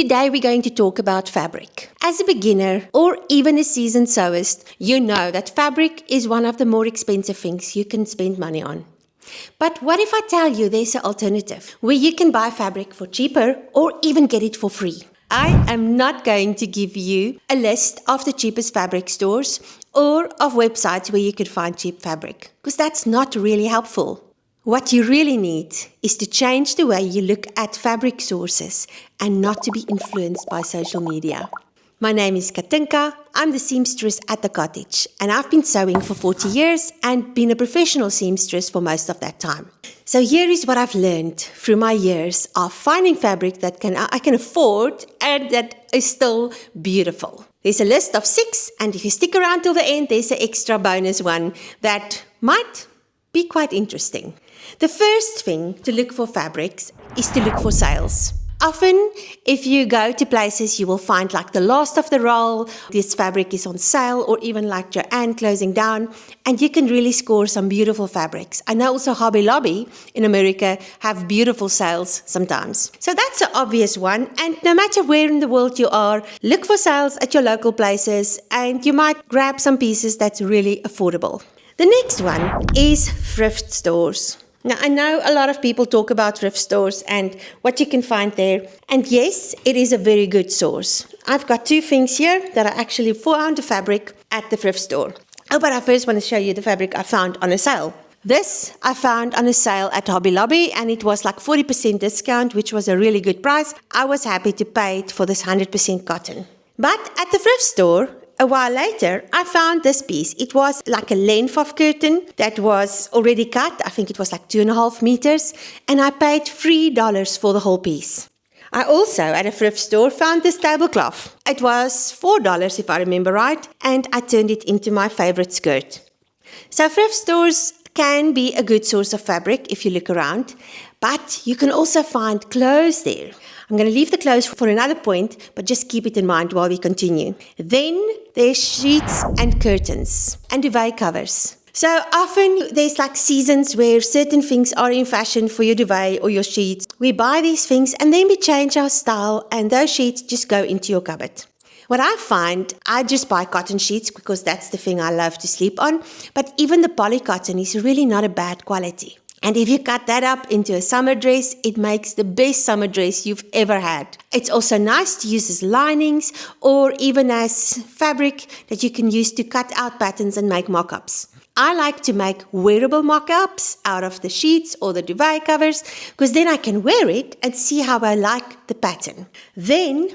Today we're going to talk about fabric. As a beginner or even a seasoned sewist, you know that fabric is one of the more expensive things you can spend money on. But what if I tell you there's an alternative where you can buy fabric for cheaper or even get it for free? I am not going to give you a list of the cheapest fabric stores or of websites where you could find cheap fabric, because that's not really helpful. What you really need is to change the way you look at fabric sources and not to be influenced by social media. My name is Katinka. I'm the seamstress at the cottage, and I've been sewing for 40 years and been a professional seamstress for most of that time. So here is what I've learned through my years of finding fabric that I can afford and that is still beautiful. There's a list of 6, and if you stick around till the end, there's an extra bonus one that might be quite interesting. The first thing to look for fabrics is to look for sales. Often, if you go to places, you will find like the last of the roll, this fabric is on sale, or even like Joanne closing down, and you can really score some beautiful fabrics. I know also Hobby Lobby in America have beautiful sales sometimes. So that's an obvious one, and no matter where in the world you are, look for sales at your local places, and you might grab some pieces that's really affordable. The next one is thrift stores. Now, I know a lot of people talk about thrift stores and what you can find there. And yes, it is a very good source. I've got 2 things here that I actually found the fabric at the thrift store. Oh, but I first want to show you the fabric I found on a sale. This I found on a sale at Hobby Lobby, and it was like 40% discount, which was a really good price. I was happy to pay it for this 100% cotton. But at the thrift store, a while later, I found this piece. It was like a length of curtain that was already cut. I think it was like 2.5 meters. And I paid $3 for the whole piece. I also, at a thrift store, found this tablecloth. It was $4 if I remember right. And I turned it into my favorite skirt. So thrift stores can be a good source of fabric if you look around. But you can also find clothes there. I'm going to leave the clothes for another point, but just keep it in mind while we continue. Then there's sheets and curtains and duvet covers. So often there's like seasons where certain things are in fashion for your duvet or your sheets. We buy these things and then we change our style, and those sheets just go into your cupboard. What I find, I just buy cotton sheets because that's the thing I love to sleep on. But even the poly cotton is really not a bad quality. And if you cut that up into a summer dress, it makes the best summer dress you've ever had. It's also nice to use as linings or even as fabric that you can use to cut out patterns and make mock-ups. I like to make wearable mock-ups out of the sheets or the duvet covers, because then I can wear it and see how I like the pattern. Then,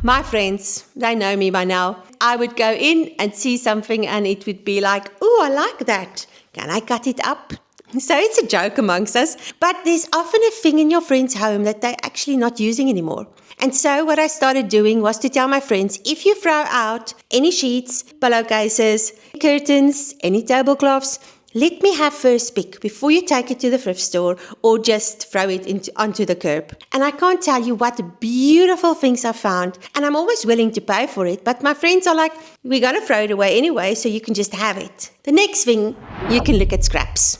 my friends, they know me by now. I would go in and see something and it would be like, oh, I like that. Can I cut it up? So it's a joke amongst us, but there's often a thing in your friend's home that they're actually not using anymore. And so what I started doing was to tell my friends, if you throw out any sheets, pillowcases, curtains, any tablecloths, let me have first pick before you take it to the thrift store or just throw it onto the curb. And I can't tell you what beautiful things I found. And I'm always willing to pay for it. But my friends are like, we're going to throw it away anyway, so you can just have it. The next thing, you can look at scraps.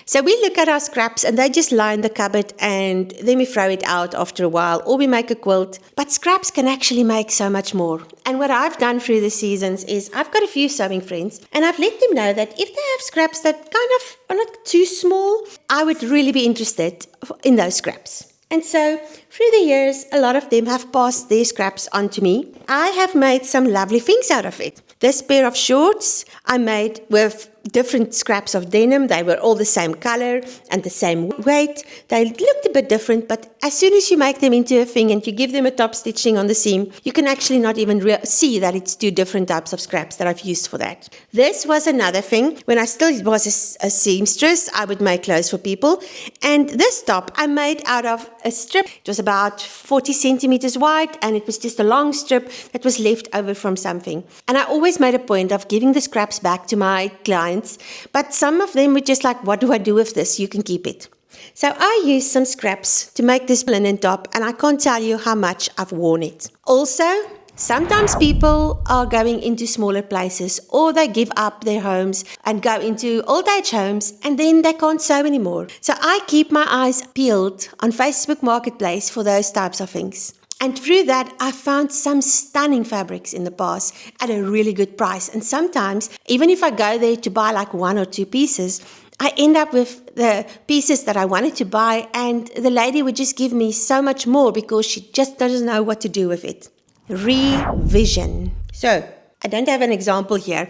So we look at our scraps and they just lie in the cupboard and then we throw it out after a while, or we make a quilt. But scraps can actually make so much more. And what I've done through the seasons is I've got a few sewing friends and I've let them know that if they have scraps that kind of are not too small, I would really be interested in those scraps. And so through the years, a lot of them have passed their scraps on to me. I have made some lovely things out of it. This pair of shorts I made with different scraps of denim. They were all the same color and the same weight. They looked a bit different, but as soon as you make them into a thing and you give them a top stitching on the seam, you can actually not even see that it's 2 different types of scraps that I've used for that. This was another thing. When I still was a seamstress, I would make clothes for people. And this top I made out of a strip. It was about 40 centimeters wide, and it was just a long strip that was left over from something. And I always made a point of giving the scraps back to my clients, but some of them were just like, what do I do with this? You can keep it. So I used some scraps to make this linen top, and I can't tell you how much I've worn it. Also, sometimes people are going into smaller places, or they give up their homes and go into old age homes, and then they can't sew anymore. So I keep my eyes peeled on Facebook Marketplace for those types of things. And through that, I found some stunning fabrics in the past at a really good price. And sometimes, even if I go there to buy like 1 or 2 pieces, I end up with the pieces that I wanted to buy, and the lady would just give me so much more because she just doesn't know what to do with it. Revision. So, I don't have an example here,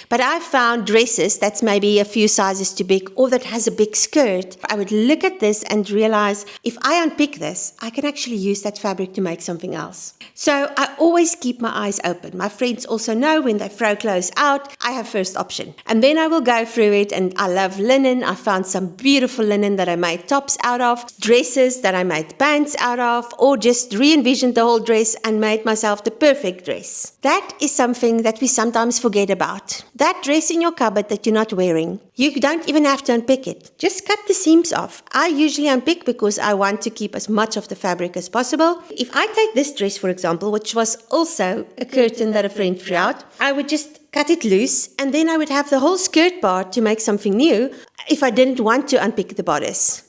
but I found dresses that's maybe a few sizes too big or that has a big skirt. I would look at this and realize if I unpick this, I can actually use that fabric to make something else. So I always keep my eyes open. My friends also know when they throw clothes out, I have first option. And then I will go through it, and I love linen. I found some beautiful linen that I made tops out of, dresses that I made pants out of, or just re-envisioned the whole dress and made myself the perfect dress. That is something that we sometimes forget about. That dress in your cupboard that you're not wearing, you don't even have to unpick it. Just cut the seams off. I usually unpick because I want to keep as much of the fabric as possible. If I take this dress, for example, which was also a curtain that a friend threw out, I would just cut it loose, and then I would have the whole skirt part to make something new if I didn't want to unpick the bodice.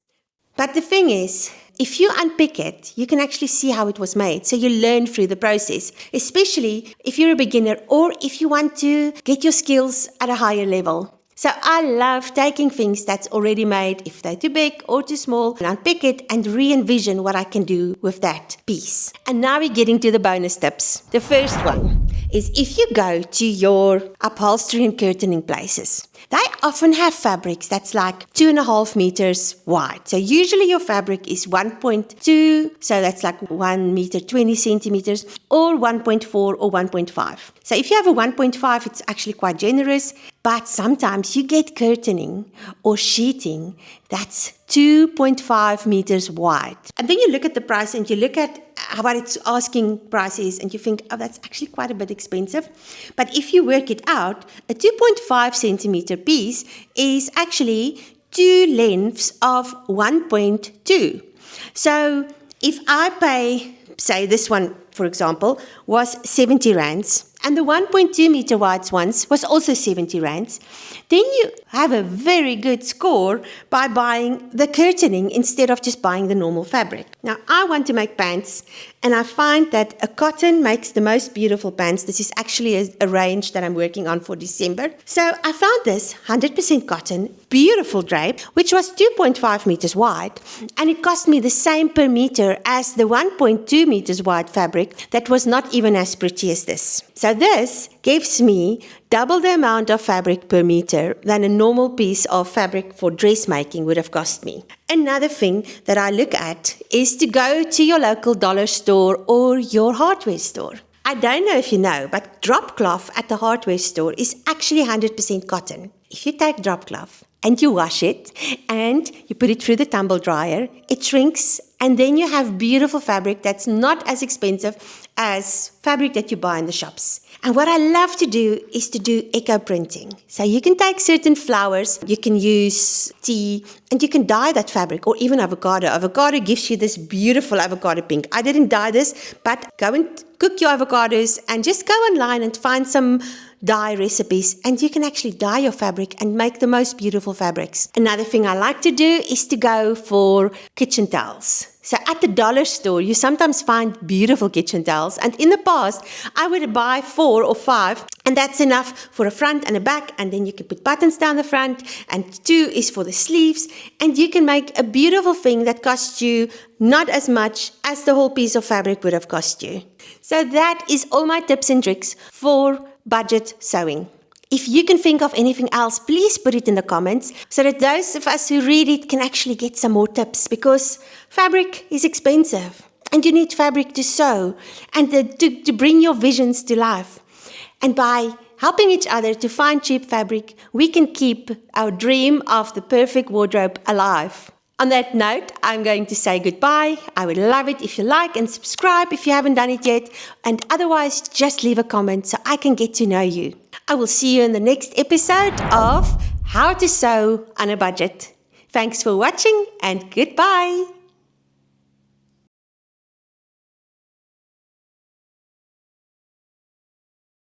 But the thing is, if you unpick it, you can actually see how it was made. So you learn through the process, especially if you're a beginner or if you want to get your skills at a higher level. So I love taking things that's already made, if they're too big or too small, and unpick it and re-envision what I can do with that piece. And now we're getting to the bonus tips. The first one is if you go to your upholstery and curtaining places, they often have fabrics that's like 2.5 meters wide. So usually your fabric is 1.2, so that's like 1 meter, 20 centimeters, or 1.4 or 1.5. So if you have a 1.5, it's actually quite generous, but sometimes you get curtaining or sheeting that's 2.5 meters wide. And then you look at the price and you look at what its asking price is and you think, oh, that's actually quite a bit expensive. But if you work it out, a 2.5 centimeter piece is actually 2 lengths of 1.2. So if I pay, say this one, for example, was 70 rands, and the 1.2 meter wide ones was also 70 rands, then you have a very good score by buying the curtaining instead of just buying the normal fabric. Now, I want to make pants, and I find that a cotton makes the most beautiful pants. This is actually a range that I'm working on for December. So I found this 100% cotton, beautiful drape, which was 2.5 meters wide, and it cost me the same per meter as the 1.2 meters wide fabric that was not even as pretty as this. So this gives me double the amount of fabric per meter than a normal piece of fabric for dressmaking would have cost me. Another thing that I look at is to go to your local dollar store or your hardware store. I don't know if you know, but drop cloth at the hardware store is actually 100% cotton. If you take drop cloth and you wash it and you put it through the tumble dryer, it shrinks, and then you have beautiful fabric that's not as expensive as fabric that you buy in the shops. And what I love to do is to do eco printing. So you can take certain flowers, you can use tea, and you can dye that fabric, or even avocado. Avocado gives you this beautiful avocado pink. I didn't dye this, but go and cook your avocados and just go online and find some dye recipes, and you can actually dye your fabric and make the most beautiful fabrics. Another thing I like to do is to go for kitchen towels. So at the dollar store, you sometimes find beautiful kitchen towels. And in the past, I would buy 4 or 5, and that's enough for a front and a back. And then you can put buttons down the front, and 2 is for the sleeves. And you can make a beautiful thing that costs you not as much as the whole piece of fabric would have cost you. So that is all my tips and tricks for budget sewing. If you can think of anything else, please put it in the comments so that those of us who read it can actually get some more tips, because fabric is expensive and you need fabric to sew and to bring your visions to life. And by helping each other to find cheap fabric, we can keep our dream of the perfect wardrobe alive. On that note, I'm going to say goodbye. I would love it if you like and subscribe if you haven't done it yet. And otherwise, just leave a comment so I can get to know you. I will see you in the next episode of How to Sew on a Budget. Thanks for watching and goodbye.